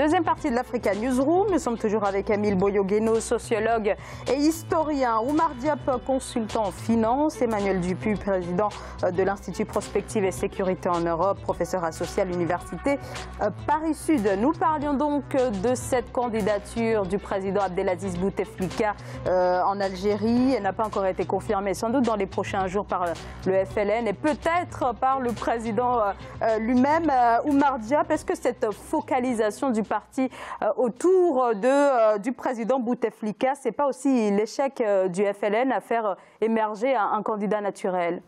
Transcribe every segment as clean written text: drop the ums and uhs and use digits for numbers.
Deuxième partie de l'Africa Newsroom. Nous sommes toujours avec Émile Boyogueno, sociologue et historien. Oumar Diop, consultant en finance. Emmanuel Dupuy, président de l'Institut Prospective et Sécurité en Europe, professeur associé à l'Université Paris-Sud. Nous parlions donc de cette candidature du président Abdelaziz Bouteflika en Algérie. Elle n'a pas encore été confirmée, sans doute dans les prochains jours par le FLN et peut-être par le président lui-même, Oumar Diop. Est-ce que cette focalisation du parti autour du président Bouteflika, ce n'est pas aussi l'échec du FLN à faire émerger un candidat naturel?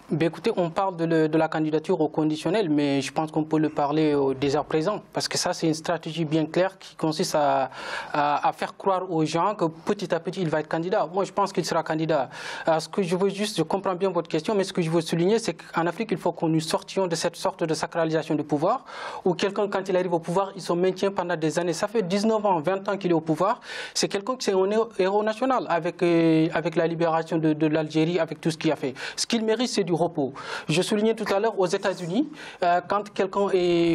Ben écoutez, on parle de la candidature au conditionnel, mais je pense qu'on peut le parler dès à présent, parce que ça, c'est une stratégie bien claire qui consiste à faire croire aux gens que petit à petit, il va être candidat. Moi, je pense qu'il sera candidat. Ce que je veux juste, je comprends bien votre question, mais ce que je veux souligner, c'est qu'en Afrique, il faut que nous sortions de cette sorte de sacralisation du pouvoir, où quelqu'un, quand il arrive au pouvoir, il se maintient pendant des années. Ça fait 19 ans, 20 ans qu'il est au pouvoir. C'est quelqu'un qui est un héros national, avec la libération de l'Algérie, avec tout ce qu'il a fait. Ce qu'il mérite, c'est du repos. Je soulignais tout à l'heure aux États-Unis, quand quelqu'un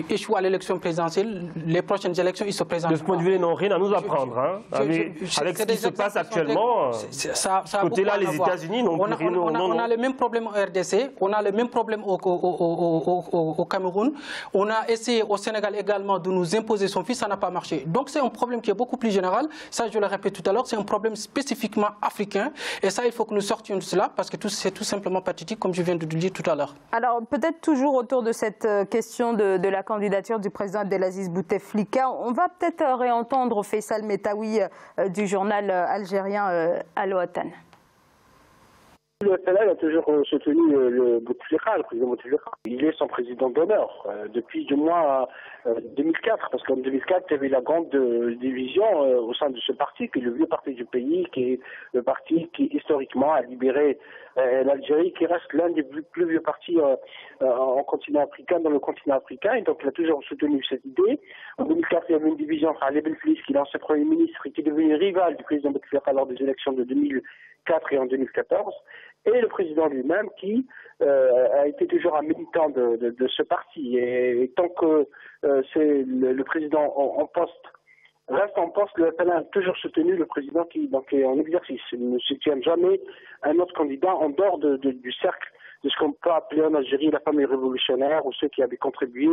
échoue à l'élection présidentielle, les prochaines élections, il se présente. De ce point de vue, ils n'ont rien à nous apprendre. Avec ce qui se passe actuellement, côté-là, les États-Unis n'ont plus rien. On a le même problème au RDC, on a le même problème au Cameroun. On a essayé au Sénégal également de nous imposer son fils, ça n'a pas marché. Donc c'est un problème qui est beaucoup plus général. Ça, je le répète tout à l'heure, c'est un problème spécifiquement africain. Et ça, il faut que nous sortions de cela, parce que c'est tout simplement pathétique, comme je viens de le dire tout à l'heure. Alors peut-être toujours autour de cette question de la candidature du président Abdelaziz Bouteflika, on va peut-être réentendre Faisal Metaoui du journal algérien Al Watan. Le FLN a toujours soutenu le Bouteflika, le président Bouteflika. Il est son président d'honneur depuis du moins 2004, parce qu'en 2004, il y avait la grande division au sein de ce parti, qui est le vieux parti du pays, qui est le parti qui historiquement a libéré l'Algérie, qui reste l'un des plus vieux partis en continent africain, dans le continent africain, et donc il a toujours soutenu cette idée. En 2004, il y avait une division entre Ali Benflis, qui est l'ancien Premier ministre et qui est devenu rival du président Bouteflika lors des élections de 2004 et en 2014, et le président lui-même qui a été toujours un militant de ce parti. Et tant que c'est le président en poste reste en poste, le FLN a toujours soutenu le président qui est en exercice. Il ne soutient jamais un autre candidat en dehors du cercle de ce qu'on peut appeler en Algérie la famille révolutionnaire, ou ceux qui avaient contribué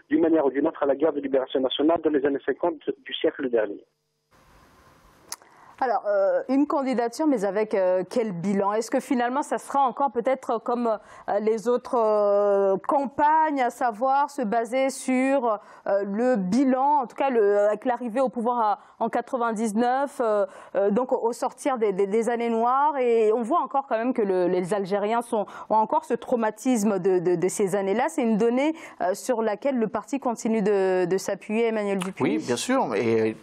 d'une manière ou d'une autre à la guerre de libération nationale dans les années 50 du siècle dernier. Alors, une candidature, mais avec quel bilan? Est-ce que finalement, ça sera encore peut-être comme les autres campagnes, à savoir se baser sur le bilan, en tout cas avec l'arrivée au pouvoir en 99, donc au sortir des années noires, et on voit encore quand même que les Algériens ont encore ce traumatisme de ces années-là. C'est une donnée sur laquelle le parti continue de s'appuyer, Emmanuel Dupuy. Oui, bien sûr, et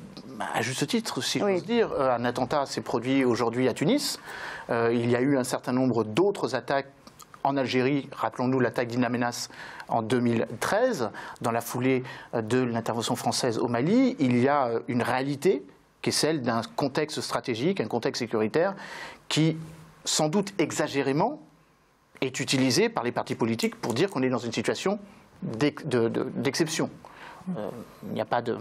à juste titre, si j'ose dire. Un attentat s'est produit aujourd'hui à Tunis. Il y a eu un certain nombre d'autres attaques en Algérie. Rappelons-nous l'attaque d'In Amenas en 2013, dans la foulée de l'intervention française au Mali. Il y a une réalité qui est celle d'un contexte stratégique, un contexte sécuritaire, qui, sans doute exagérément, est utilisé par les partis politiques pour dire qu'on est dans une situation d'exception. Il n'y a pas de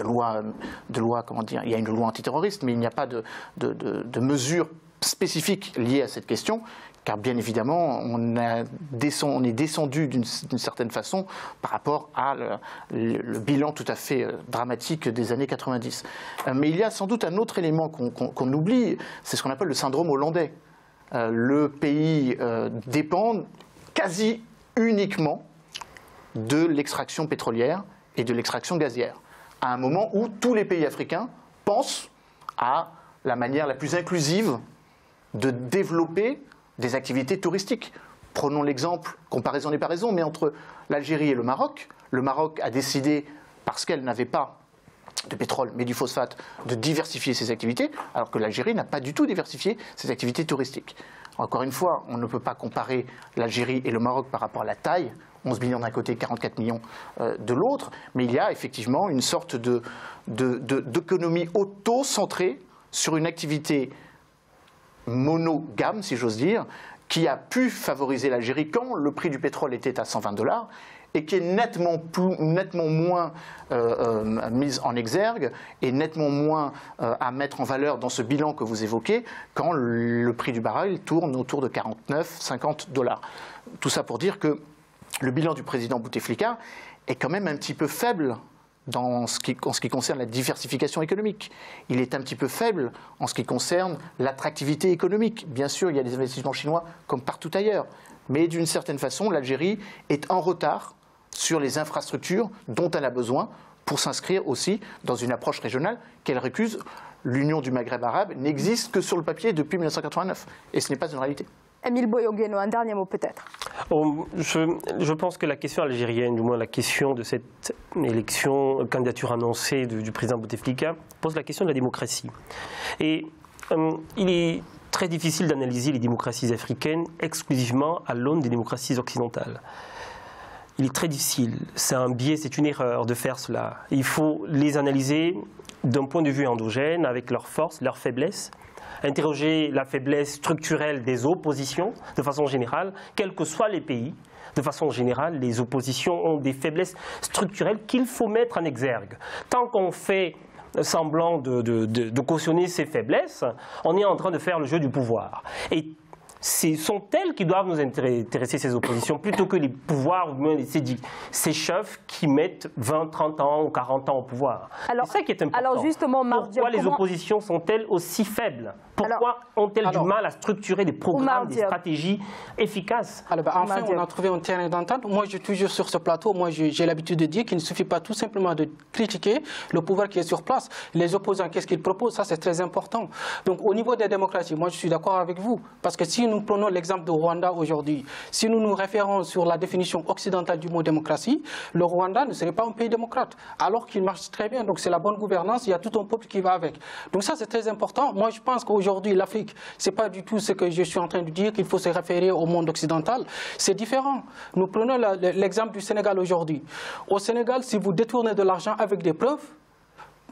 loi, comment dire, il y a une loi antiterroriste, mais il n'y a pas de mesures spécifiques liées à cette question, car bien évidemment, on est descendu d'une certaine façon par rapport à le bilan tout à fait dramatique des années 90. Mais il y a sans doute un autre élément qu'on oublie, c'est ce qu'on appelle le syndrome hollandais. Le pays dépend quasi uniquement de l'extraction pétrolière et de l'extraction gazière, à un moment où tous les pays africains pensent à la manière la plus inclusive de développer des activités touristiques. Prenons l'exemple, comparaison n'est pas raison, mais entre l'Algérie et le Maroc a décidé, parce qu'elle n'avait pas de pétrole mais du phosphate, de diversifier ses activités, alors que l'Algérie n'a pas du tout diversifié ses activités touristiques. Encore une fois, on ne peut pas comparer l'Algérie et le Maroc par rapport à la taille, 11 millions d'un côté, 44 millions de l'autre, mais il y a effectivement une sorte d'économie auto-centrée sur une activité monogame, si j'ose dire, qui a pu favoriser l'Algérie quand le prix du pétrole était à 120 $, et qui est nettement moins mise en exergue et nettement moins à mettre en valeur dans ce bilan que vous évoquez quand le prix du baril tourne autour de 49-50 $. Tout ça pour dire que le bilan du président Bouteflika est quand même un petit peu faible en ce qui concerne la diversification économique. Il est un petit peu faible en ce qui concerne l'attractivité économique. Bien sûr, il y a des investissements chinois comme partout ailleurs. Mais d'une certaine façon, l'Algérie est en retard sur les infrastructures dont elle a besoin pour s'inscrire aussi dans une approche régionale qu'elle récuse. L'Union du Maghreb arabe n'existe que sur le papier depuis 1989. Et ce n'est pas une réalité. Émile Boyo-Gueno, un dernier mot peut-être. Je pense que la question algérienne, du moins la question de cette élection, candidature annoncée du président Bouteflika, pose la question de la démocratie. Et il est très difficile d'analyser les démocraties africaines exclusivement à l'aune des démocraties occidentales. Il est très difficile, c'est un biais, c'est une erreur de faire cela. Il faut les analyser d'un point de vue endogène, avec leurs forces, leurs faiblesses, interroger la faiblesse structurelle des oppositions de façon générale, quels que soient les pays. De façon générale, les oppositions ont des faiblesses structurelles qu'il faut mettre en exergue. Tant qu'on fait semblant de cautionner ces faiblesses, on est en train de faire le jeu du pouvoir. Et ce sont elles qui doivent nous intéresser, ces oppositions, plutôt que les pouvoirs ou même ces chefs qui mettent 20, 30 ans ou 40 ans au pouvoir. C'est ça qui est important. Alors justement, pourquoi les oppositions sont-elles aussi faibles? Pourquoi ont-elles du mal à structurer des programmes, des stratégies efficaces? Enfin, on a trouvé un terrain d'entente. Moi, je suis toujours sur ce plateau. Moi, j'ai l'habitude de dire qu'il ne suffit pas tout simplement de critiquer le pouvoir qui est sur place. Les opposants, qu'est-ce qu'ils proposent? Ça, c'est très important. Donc, au niveau des démocraties, moi, je suis d'accord avec vous. Parce que si nous prenons l'exemple de Rwanda aujourd'hui, si nous nous référons sur la définition occidentale du mot démocratie, le Rwanda ne serait pas un pays démocrate, alors qu'il marche très bien. Donc, c'est la bonne gouvernance. Il y a tout un peuple qui va avec. Donc, ça, c'est très important. Moi, je pense qu'aujourd'hui, l'Afrique, ce n'est pas du tout ce que je suis en train de dire, qu'il faut se référer au monde occidental. C'est différent. Nous prenons l'exemple du Sénégal aujourd'hui. Au Sénégal, si vous détournez de l'argent avec des preuves,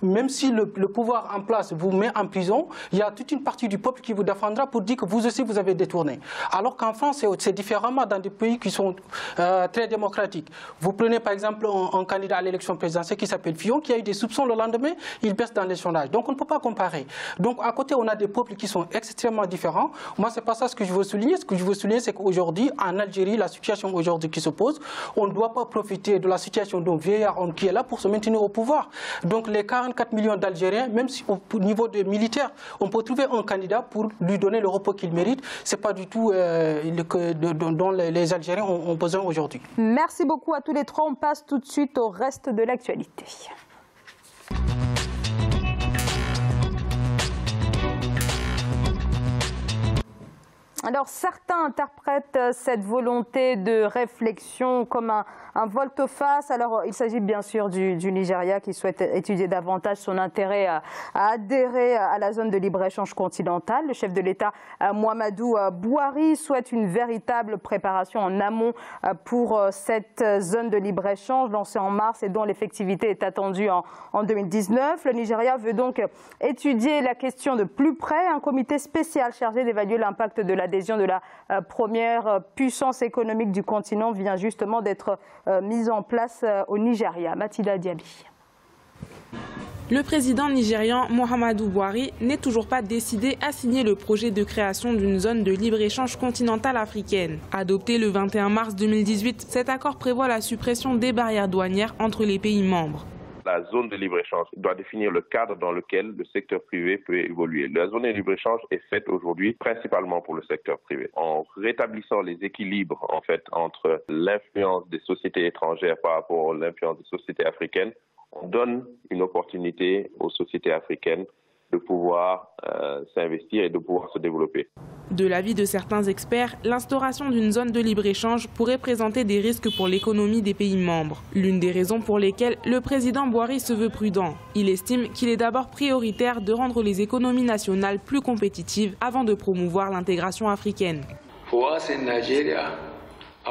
même si le pouvoir en place vous met en prison, il y a toute une partie du peuple qui vous défendra pour dire que vous aussi vous avez détourné. Alors qu'en France, c'est différemment dans des pays qui sont très démocratiques. Vous prenez par exemple un candidat à l'élection présidentielle qui s'appelle Fillon, qui a eu des soupçons le lendemain, il baisse dans les sondages. Donc on ne peut pas comparer. Donc à côté, on a des peuples qui sont extrêmement différents. Moi, c'est pas ça ce que je veux souligner. Ce que je veux souligner, c'est qu'aujourd'hui, en Algérie, la situation aujourd'hui qui se pose, on ne doit pas profiter de la situation d'un vieillard qui est là pour se maintenir au pouvoir. Donc les 44 millions d'Algériens, même si au niveau des militaires, on peut trouver un candidat pour lui donner le repos qu'il mérite. Ce n'est pas du tout dont les Algériens ont besoin aujourd'hui. Merci beaucoup à tous les trois. On passe tout de suite au reste de l'actualité. Alors certains interprètent cette volonté de réflexion comme un volte-face. Alors il s'agit bien sûr du Nigeria qui souhaite étudier davantage son intérêt à adhérer à la zone de libre-échange continentale. Le chef de l'État Muhammadu Buhari souhaite une véritable préparation en amont pour cette zone de libre-échange lancée en mars et dont l'effectivité est attendue en 2019. Le Nigeria veut donc étudier la question de plus près. Un comité spécial chargé d'évaluer l'impact de l'adhésion de la première puissance économique du continent vient justement d'être mise en place au Nigeria. Mathilda Diaby. Le président nigérian Muhammadu Buhari n'est toujours pas décidé à signer le projet de création d'une zone de libre-échange continentale africaine. Adopté le 21 mars 2018, cet accord prévoit la suppression des barrières douanières entre les pays membres. La zone de libre-échange doit définir le cadre dans lequel le secteur privé peut évoluer. La zone de libre-échange est faite aujourd'hui principalement pour le secteur privé. En rétablissant les équilibres en fait entre l'influence des sociétés étrangères par rapport à l'influence des sociétés africaines, on donne une opportunité aux sociétés africaines de pouvoir s'investir et de pouvoir se développer. De l'avis de certains experts, l'instauration d'une zone de libre-échange pourrait présenter des risques pour l'économie des pays membres. L'une des raisons pour lesquelles le président Buhari se veut prudent. Il estime qu'il est d'abord prioritaire de rendre les économies nationales plus compétitives avant de promouvoir l'intégration africaine.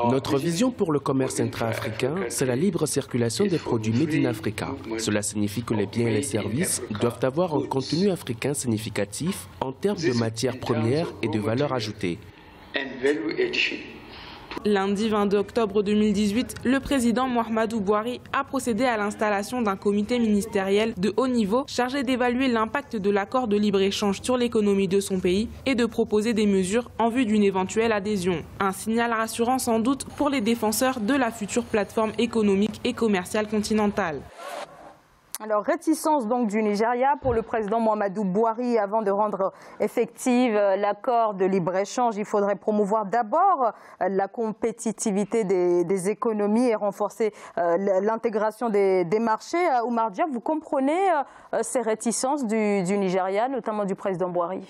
Notre vision pour le commerce intra-africain, c'est la libre circulation des produits made in Africa. Cela signifie que les biens et les services doivent avoir un contenu africain significatif en termes de matières premières et de valeur ajoutée. Lundi 22 octobre 2018, le président Muhammadu Buhari a procédé à l'installation d'un comité ministériel de haut niveau chargé d'évaluer l'impact de l'accord de libre-échange sur l'économie de son pays et de proposer des mesures en vue d'une éventuelle adhésion. Un signal rassurant sans doute pour les défenseurs de la future plateforme économique et commerciale continentale. Alors, réticence donc du Nigeria pour le président Muhammadu Buhari. Avant de rendre effective l'accord de libre-échange, il faudrait promouvoir d'abord la compétitivité des économies et renforcer l'intégration des marchés. Oumar Diop, vous comprenez ces réticences du Nigeria, notamment du président Buhari?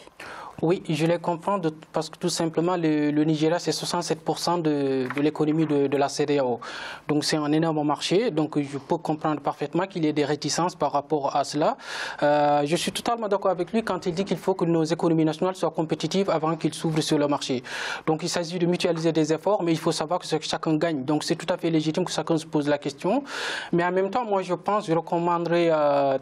Oui, je les comprends parce que tout simplement le Nigeria c'est 67% de l'économie de la CEDEAO. Donc c'est un énorme marché, donc je peux comprendre parfaitement qu'il y ait des réticences par rapport à cela. Je suis totalement d'accord avec lui quand il dit qu'il faut que nos économies nationales soient compétitives avant qu'ils s'ouvrent sur le marché. Donc il s'agit de mutualiser des efforts, mais il faut savoir que chacun gagne. Donc c'est tout à fait légitime que chacun se pose la question. Mais en même temps, moi je recommanderais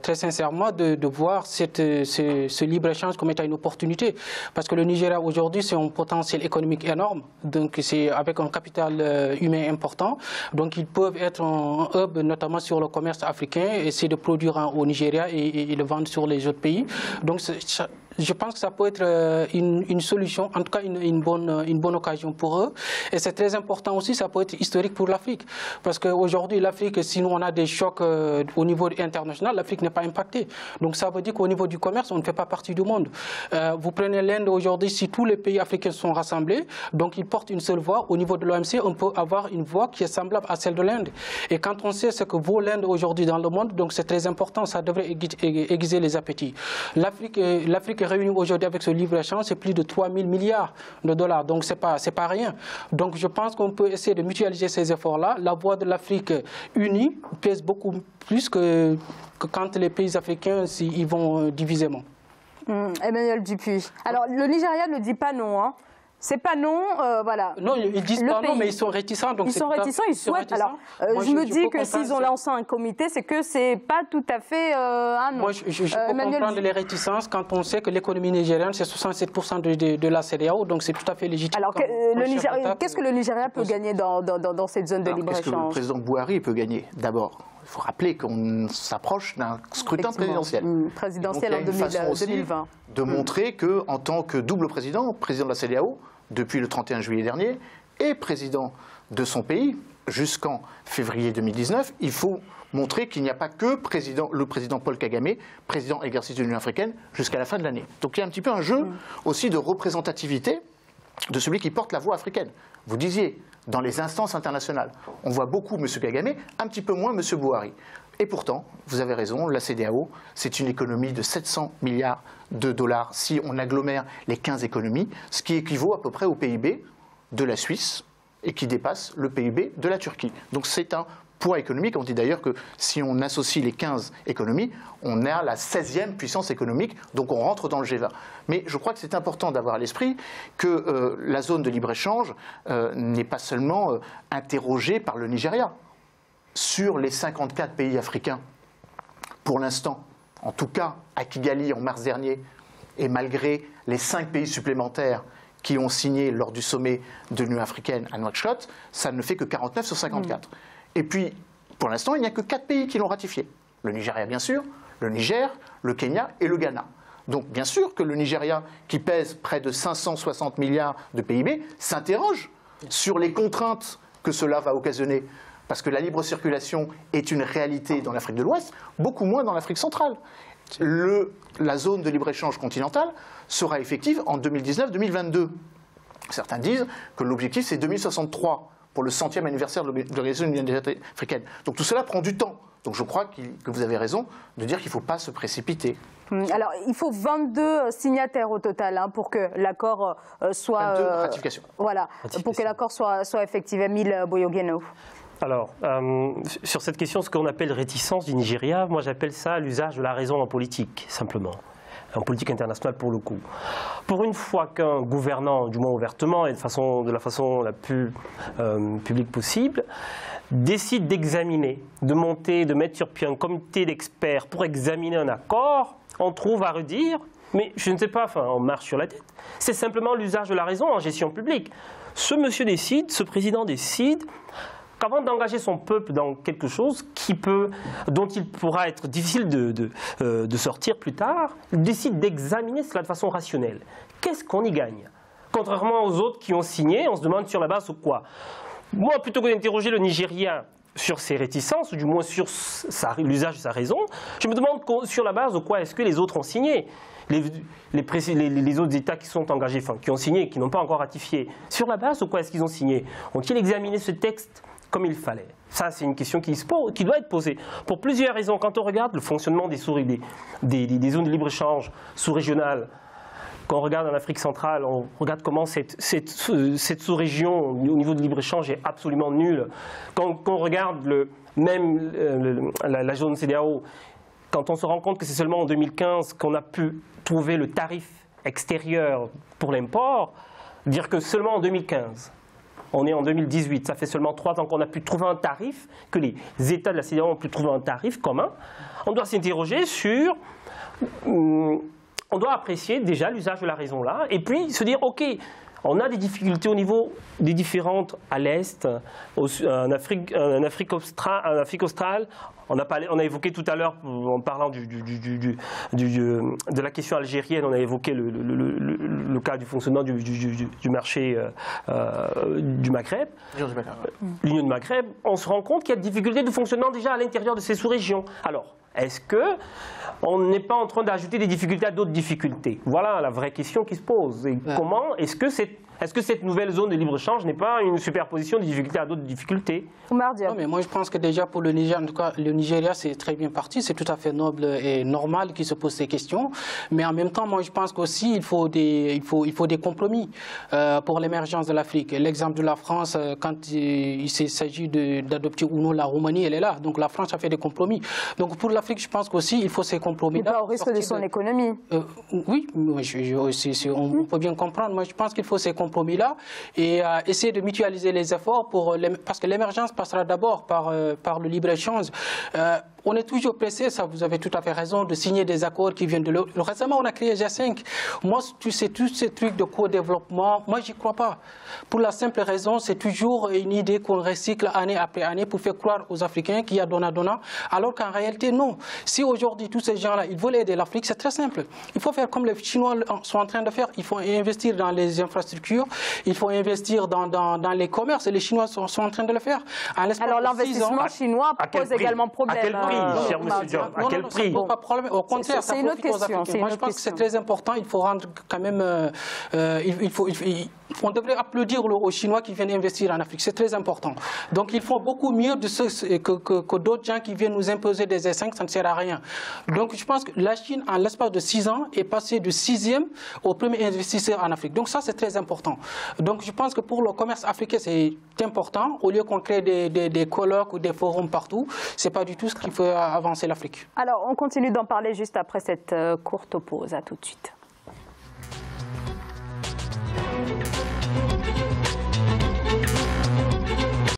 très sincèrement de voir ce libre-échange comme étant une opportunité. Parce que le Nigeria aujourd'hui, c'est un potentiel économique énorme, donc c'est avec un capital humain important. Donc ils peuvent être un hub, notamment sur le commerce africain, essayer de produire au Nigeria et le vendre sur les autres pays. Donc je pense que ça peut être une solution, en tout cas une bonne occasion pour eux. Et c'est très important aussi, ça peut être historique pour l'Afrique. Parce qu'aujourd'hui, l'Afrique, si nous on a des chocs au niveau international, l'Afrique n'est pas impactée. Donc ça veut dire qu'au niveau du commerce, on ne fait pas partie du monde. Vous prenez l'Inde aujourd'hui, si tous les pays africains sont rassemblés, donc ils portent une seule voix. Au niveau de l'OMC, on peut avoir une voix qui est semblable à celle de l'Inde. Et quand on sait ce que vaut l'Inde aujourd'hui dans le monde, donc c'est très important, ça devrait aiguiser les appétits. L'Afrique est réunie aujourd'hui avec ce libre-échange, c'est plus de 3 000 milliards de dollars, donc c'est pas rien. Donc je pense qu'on peut essayer de mutualiser ces efforts-là. La voix de l'Afrique unie pèse beaucoup plus que quand les pays africains ils vont divisément. Emmanuel Dupuis. Alors le Nigeria ne dit pas non, hein. C'est pas non, voilà. Non, ils disent pas non, mais ils sont réticents. Donc ils sont réticents, ils souhaitent. Alors, je me dis que s'ils ont lancé un comité, c'est que c'est pas tout à fait un non. Moi, je peux comprendre les réticences quand on sait que l'économie nigériane, c'est 67% de la CEDEAO, donc c'est tout à fait légitime. Alors, qu'est-ce que le Nigeria peut gagner dans cette zone de libre-échange? Qu'est-ce que le président Buhari peut gagner? D'abord, il faut rappeler qu'on s'approche d'un scrutin présidentiel. Présidentiel en 2020. De montrer qu'en tant que double président de la CEDEAO, depuis le 31 juillet dernier, et président de son pays jusqu'en février 2019, il faut montrer qu'il n'y a pas que le président Paul Kagame, président exercice de l'Union africaine, jusqu'à la fin de l'année. Donc il y a un petit peu un jeu aussi de représentativité de celui qui porte la voix africaine. Vous disiez, dans les instances internationales, on voit beaucoup M. Kagame, un petit peu moins M. Buhari. Et pourtant, vous avez raison, la CEDEAO, c'est une économie de 700 milliards de dollars si on agglomère les 15 économies, ce qui équivaut à peu près au PIB de la Suisse et qui dépasse le PIB de la Turquie. Donc c'est un poids économique. On dit d'ailleurs que si on associe les 15 économies, on est à la 16e puissance économique, donc on rentre dans le G20. Mais je crois que c'est important d'avoir à l'esprit que la zone de libre-échange n'est pas seulement interrogée par le Nigeria. Sur les 54 pays africains, pour l'instant, en tout cas à Kigali en mars dernier, et malgré les 5 pays supplémentaires qui ont signé lors du sommet de l'Union africaine à Nouakchott, ça ne fait que 49 sur 54. Et puis, pour l'instant, il n'y a que 4 pays qui l'ont ratifié. Le Nigeria, bien sûr, le Niger, le Kenya et le Ghana. Donc, bien sûr que le Nigeria, qui pèse près de 560 milliards de PIB, s'interroge sur les contraintes que cela va occasionner. Parce que la libre circulation est une réalité dans l'Afrique de l'Ouest, beaucoup moins dans l'Afrique centrale. La zone de libre-échange continentale sera effective en 2019-2022. Certains disent que l'objectif c'est 2063 pour le 100e anniversaire de l'Organisation de l'Union africaine. Donc tout cela prend du temps. Donc je crois que vous avez raison de dire qu'il ne faut pas se précipiter. Alors, il faut 22 signataires au total pour que l'accord soit... 22 ratifications. Voilà, pour que l'accord soit effectif. Emile Boyogeno. Alors, sur cette question, ce qu'on appelle réticence du Nigeria, moi j'appelle ça l'usage de la raison en politique, simplement. En politique internationale pour le coup. Pour une fois qu'un gouvernant, du moins ouvertement et de la façon la plus publique possible, décide d'examiner, de mettre sur pied un comité d'experts pour examiner un accord, on trouve à redire Mais je ne sais pas, enfin, on marche sur la tête. C'est simplement l'usage de la raison en gestion publique. Ce monsieur décide, ce président décide qu'avant d'engager son peuple dans quelque chose dont il pourra être difficile de sortir plus tard, il décide d'examiner cela de façon rationnelle. Qu'est-ce qu'on y gagne? Contrairement aux autres qui ont signé, on se demande sur la base de quoi. Moi, plutôt que d'interroger le Nigérien sur ses réticences, ou du moins sur l'usage de sa raison, je me demande sur la base de quoi est-ce que les autres ont signé. Les autres États qui sont engagés, enfin, qui ont signé, qui n'ont pas encore ratifié, sur la base de quoi est-ce qu'ils ont signé? Ont-ils examiné ce texte comme il fallait? Ça, c'est une question qui doit être posée pour plusieurs raisons. Quand on regarde le fonctionnement des zones de libre-échange sous-régionales, quand on regarde en Afrique centrale, on regarde comment cette sous-région au niveau de libre-échange est absolument nulle. Quand on regarde la zone CEDEAO, quand on se rend compte que c'est seulement en 2015 qu'on a pu trouver le tarif extérieur pour l'import, dire que seulement en 2015, on est en 2018, ça fait seulement 3 ans qu'on a pu trouver un tarif, que les États de la CEDEAO ont pu trouver un tarif commun, on doit s'interroger sur... On doit apprécier déjà l'usage de la raison là, et puis se dire, ok, on a des difficultés au niveau des différentes à l'Est, en Afrique australe. On a évoqué tout à l'heure, en parlant de la question algérienne, on a évoqué le cas du fonctionnement du marché du Maghreb, l'Union du Maghreb. On se rend compte qu'il y a des difficultés de fonctionnement déjà à l'intérieur de ces sous-régions. Alors, est-ce qu'on n'est pas en train d'ajouter des difficultés à d'autres difficultés? Voilà la vraie question qui se pose. Et comment est-ce que cette nouvelle zone de libre-échange n'est pas une superposition de difficultés à d'autres difficultés? Non, mais moi je pense que déjà pour le Niger, en tout cas le Nigeria c'est très bien parti, c'est tout à fait noble et normal qu'il se pose ces questions. Mais en même temps, moi je pense qu'aussi il faut des compromis pour l'émergence de l'Afrique. L'exemple de la France, quand il s'agit d'adopter ou non la Roumanie, elle est là. Donc la France a fait des compromis. Donc pour l'Afrique, je pense qu'aussi il faut ces compromis. Pas au risque de son économie. Oui, on peut bien comprendre. Moi je pense qu'il faut ces compromis-là et essayer de mutualiser les efforts parce que l'émergence passera d'abord par le libre-échange. On est toujours pressé, ça vous avez tout à fait raison, de signer des accords qui viennent de l'autre. Récemment, on a créé G5. Moi, tu sais, tous ces trucs de co-développement, moi, j'y crois pas. Pour la simple raison, c'est toujours une idée qu'on recycle année après année pour faire croire aux Africains qu'il y a donnant-donnant, alors qu'en réalité, non. Si aujourd'hui, tous ces gens-là, ils veulent aider l'Afrique, c'est très simple. Il faut faire comme les Chinois sont en train de faire. Il faut investir dans les infrastructures, il faut investir dans les commerces, et les Chinois sont en train de le faire. Alors, l'investissement chinois pose également problème. À quel prix, cher monsieur Diop? À quel prix? Pas de problème. Au contraire, ça profite aux Africains. Moi, je pense que c'est très important. Il faut rendre quand même... on devrait applaudir aux Chinois qui viennent investir en Afrique. C'est très important. Donc, ils font beaucoup mieux que d'autres gens qui viennent nous imposer des S5. Ça ne sert à rien. Donc, je pense que la Chine, en l'espace de 6 ans, est passée du 6e au premier investisseur en Afrique. Donc, ça, c'est très important. Donc, je pense que pour le commerce africain, c'est important. Au lieu qu'on crée des colloques ou des forums partout, c'est pas du tout ce qui fait avancer l'Afrique. Alors, on continue d'en parler juste après cette courte pause. À tout de suite.